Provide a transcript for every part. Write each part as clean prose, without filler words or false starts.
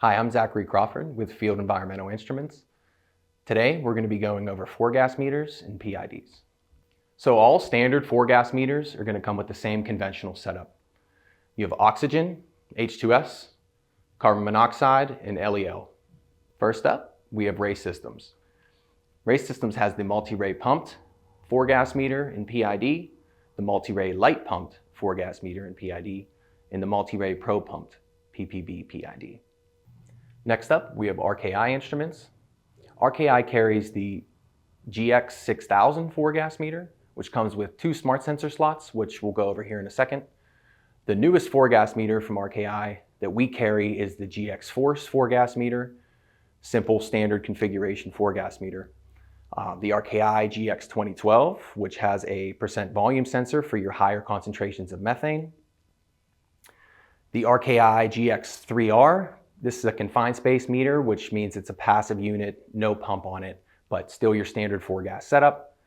Hi, I'm Zachary Crawford with Field Environmental Instruments. Today, we're going to be going over 4-gas meters and PIDs. So all standard 4-gas meters are going to come with the same conventional setup. You have oxygen, H2S, carbon monoxide, and LEL. First up, we have Ray Systems. Ray Systems has the multi-ray pumped 4-gas meter and PID, the multi-ray light pumped 4-gas meter and PID, and the multi-ray pro pumped PPB PID. Next up, we have RKI Instruments. RKI carries the GX6000 4-gas meter, which comes with 2 smart sensor slots, which we'll go over here in a second. The newest 4-gas meter from RKI that we carry is the GX Force 4-gas meter, simple standard configuration 4-gas meter. The RKI GX2012, which has a % volume sensor for your higher concentrations of methane. The RKI GX3R, this is a confined space meter, which means it's a passive unit, no pump on it, but still your standard 4-gas setup.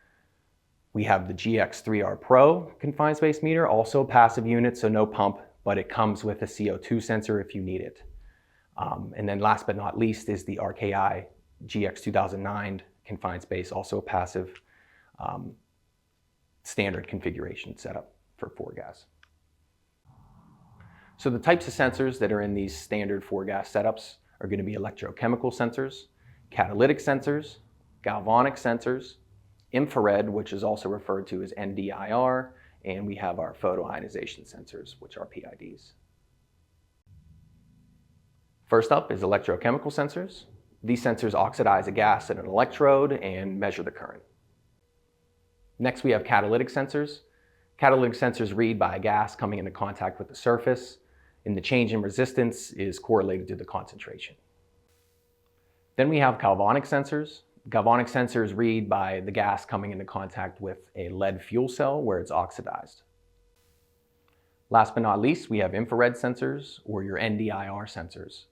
We have the GX3R Pro confined space meter, also a passive unit, so no pump, but it comes with a CO2 sensor if you need it. And then last but not least is the RKI GX2009 confined space, also a passive standard configuration setup for 4-gas. So the types of sensors that are in these standard 4-gas setups are going to be electrochemical sensors, catalytic sensors, galvanic sensors, infrared, which is also referred to as NDIR, and we have our photoionization sensors, which are PIDs. First up is electrochemical sensors. These sensors oxidize a gas at an electrode and measure the current. Next, we have catalytic sensors. Catalytic sensors read by a gas coming into contact with the surface, and the change in resistance is correlated to the concentration. Then we have galvanic sensors. Galvanic sensors read by the gas coming into contact with a lead fuel cell where it's oxidized. Last but not least, we have infrared sensors, or your NDIR sensors.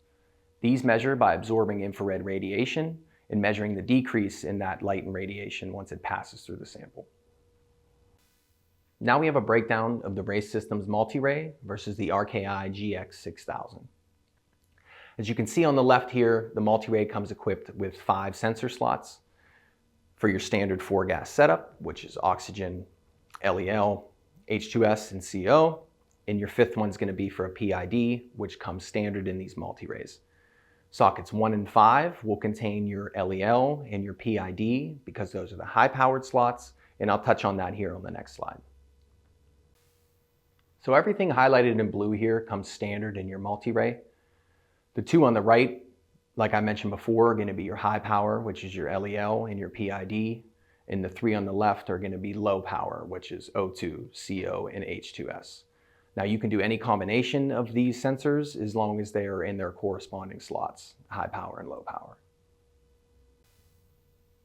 These measure by absorbing infrared radiation and measuring the decrease in that light and radiation once it passes through the sample. Now we have a breakdown of the Ray Systems multi-ray versus the RKI GX6000. As you can see on the left here, the multi-ray comes equipped with 5 sensor slots for your standard 4-gas setup, which is oxygen, LEL, H2S, and CO. And your 5th one's going to be for a PID, which comes standard in these multi-rays. Sockets 1 and 5 will contain your LEL and your PID because those are the high-powered slots, and I'll touch on that here on the next slide. So everything highlighted in blue here comes standard in your multi-ray. The 2 on the right, like I mentioned before, are going to be your high power, which is your LEL and your PID, and the 3 on the left are going to be low power, which is O2, CO, and H2S. Now you can do any combination of these sensors as long as they are in their corresponding slots, high power and low power.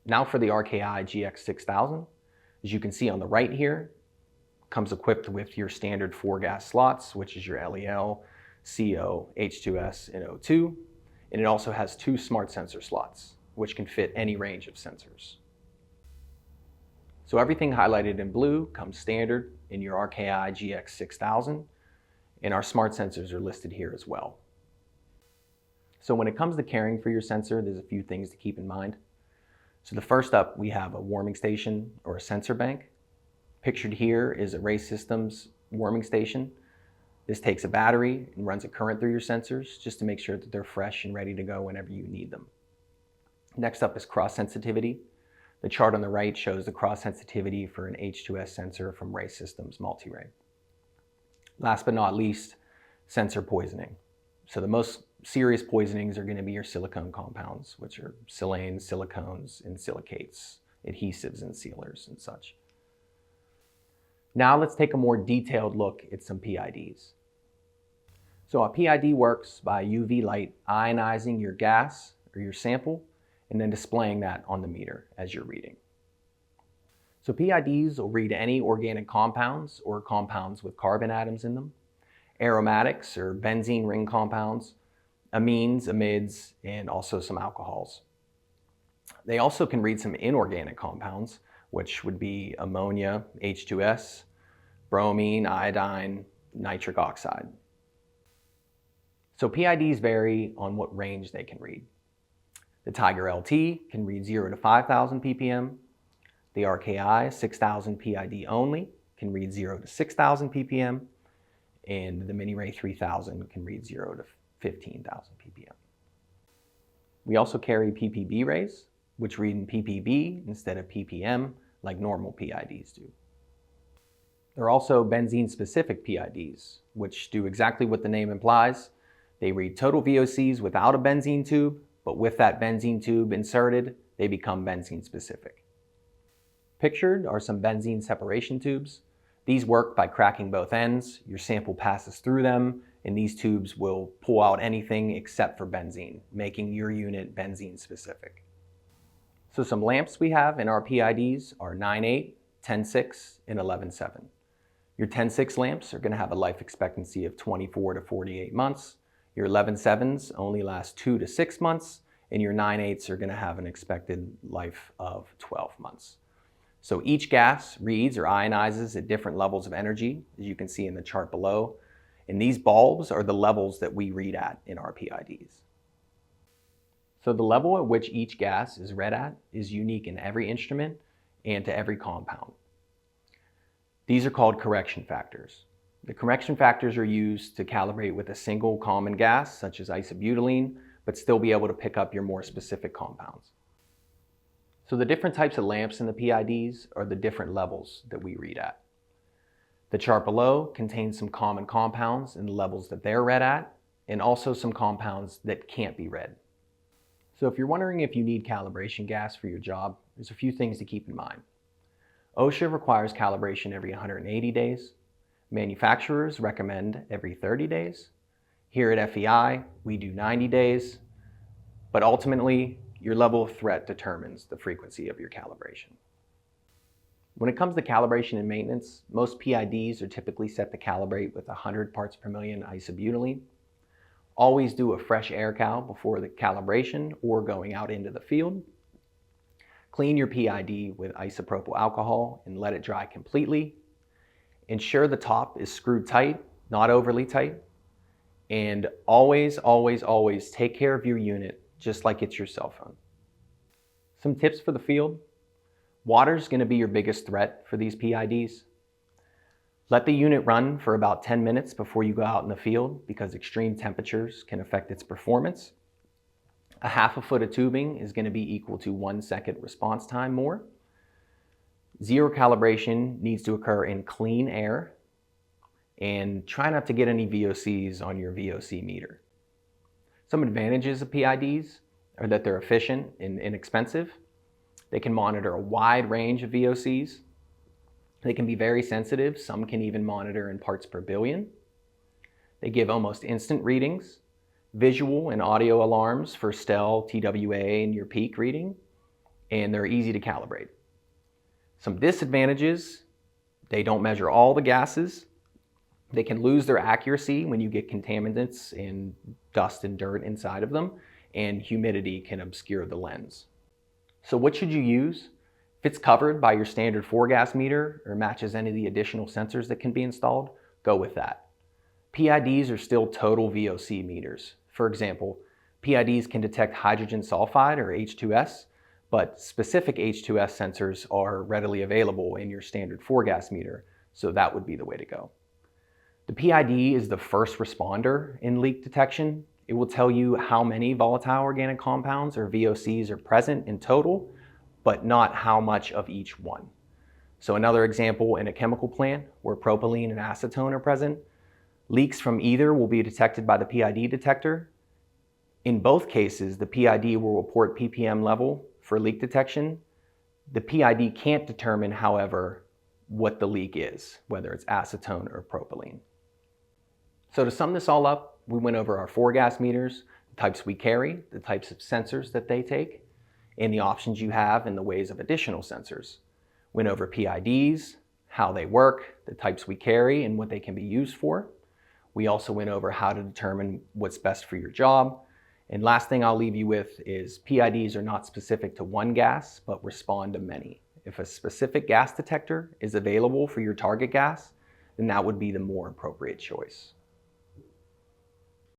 Now for the RKI GX6000, as you can see on the right here, comes equipped with your standard 4-gas slots, which is your LEL, CO, H2S, and O2, and it also has 2 smart sensor slots, which can fit any range of sensors. So everything highlighted in blue comes standard in your RKI GX6000, and our smart sensors are listed here as well. So when it comes to caring for your sensor, there's a few things to keep in mind. So the first up, we have a warming station or a sensor bank. Pictured here is a Ray Systems warming station. This takes a battery and runs a current through your sensors just to make sure that they're fresh and ready to go whenever you need them. Next up is cross sensitivity. The chart on the right shows the cross sensitivity for an H2S sensor from Ray Systems multi-ray. Last but not least, sensor poisoning. So the most serious poisonings are going to be your silicone compounds, which are silanes, silicones, and silicates, adhesives and sealers and such. Now let's take a more detailed look at some PIDs. So a PID works by UV light ionizing your gas or your sample and then displaying that on the meter as you're reading. So PIDs will read any organic compounds or compounds with carbon atoms in them, aromatics or benzene ring compounds, amines, amides, and also some alcohols. They also can read some inorganic compounds, which would be ammonia, H2S, bromine, iodine, nitric oxide. So PIDs vary on what range they can read. The Tiger LT can read 0 to 5,000 ppm. The RKI 6,000 PID only can read 0 to 6,000 ppm. And the Mini Ray 3000 can read 0 to 15,000 ppm. We also carry PPB rays, which read in ppb instead of ppm like normal PIDs do. There are also benzene-specific PIDs, which do exactly what the name implies. They read total VOCs without a benzene tube, but with that benzene tube inserted, they become benzene-specific. Pictured are some benzene separation tubes. These work by cracking both ends. Your sample passes through them, and these tubes will pull out anything except for benzene, making your unit benzene-specific. So some lamps we have in our PIDs are 9.8, 10.6, and 11.7. Your 10.6 lamps are going to have a life expectancy of 24 to 48 months. Your 11.7s only last 2 to 6 months, and your 9.8s are going to have an expected life of 12 months. So each gas reads or ionizes at different levels of energy, as you can see in the chart below. And these bulbs are the levels that we read at in our PIDs. So the level at which each gas is read at is unique in every instrument and to every compound. These are called correction factors. The correction factors are used to calibrate with a single common gas, such as isobutylene, but still be able to pick up your more specific compounds. So the different types of lamps in the PIDs are the different levels that we read at. The chart below contains some common compounds and the levels that they're read at, and also some compounds that can't be read. So if you're wondering if you need calibration gas for your job, there's a few things to keep in mind. OSHA requires calibration every 180 days. Manufacturers recommend every 30 days. Here at FEI, we do 90 days, but ultimately, your level of threat determines the frequency of your calibration. When it comes to calibration and maintenance, most PIDs are typically set to calibrate with 100 parts per million isobutylene. Always do a fresh air cal before the calibration or going out into the field. Clean your PID with isopropyl alcohol and let it dry completely. Ensure the top is screwed tight, not overly tight. And always, always, always take care of your unit just like it's your cell phone. Some tips for the field. Water is going to be your biggest threat for these PIDs. Let the unit run for about 10 minutes before you go out in the field because extreme temperatures can affect its performance. A half a foot of tubing is going to be equal to 1 second response time more. Zero calibration needs to occur in clean air, and try not to get any VOCs on your VOC meter. Some advantages of PIDs are that they're efficient and inexpensive. They can monitor a wide range of VOCs. They can be very sensitive. Some can even monitor in parts per billion. They give almost instant readings, visual and audio alarms for STEL, TWA, and your peak reading, and they're easy to calibrate. Some disadvantages: they don't measure all the gases. They can lose their accuracy when you get contaminants and dust and dirt inside of them, and humidity can obscure the lens. So what should you use? If it's covered by your standard 4-gas meter or matches any of the additional sensors that can be installed, go with that. PIDs are still total VOC meters. For example, PIDs can detect hydrogen sulfide or H2S, but specific H2S sensors are readily available in your standard 4-gas meter, so that would be the way to go. The PID is the first responder in leak detection. It will tell you how many volatile organic compounds or VOCs are present in total, but not how much of each one. So another example, in a chemical plant where propylene and acetone are present, leaks from either will be detected by the PID detector. In both cases, the PID will report ppm level for leak detection. The PID can't determine, however, what the leak is, whether it's acetone or propylene. So to sum this all up, we went over our 4-gas meters, the types we carry, the types of sensors that they take, and the options you have and the ways of additional sensors. Went over PIDs, how they work, the types we carry, and what they can be used for. We also went over how to determine what's best for your job. And last thing I'll leave you with is PIDs are not specific to one gas, but respond to many. If a specific gas detector is available for your target gas, then that would be the more appropriate choice.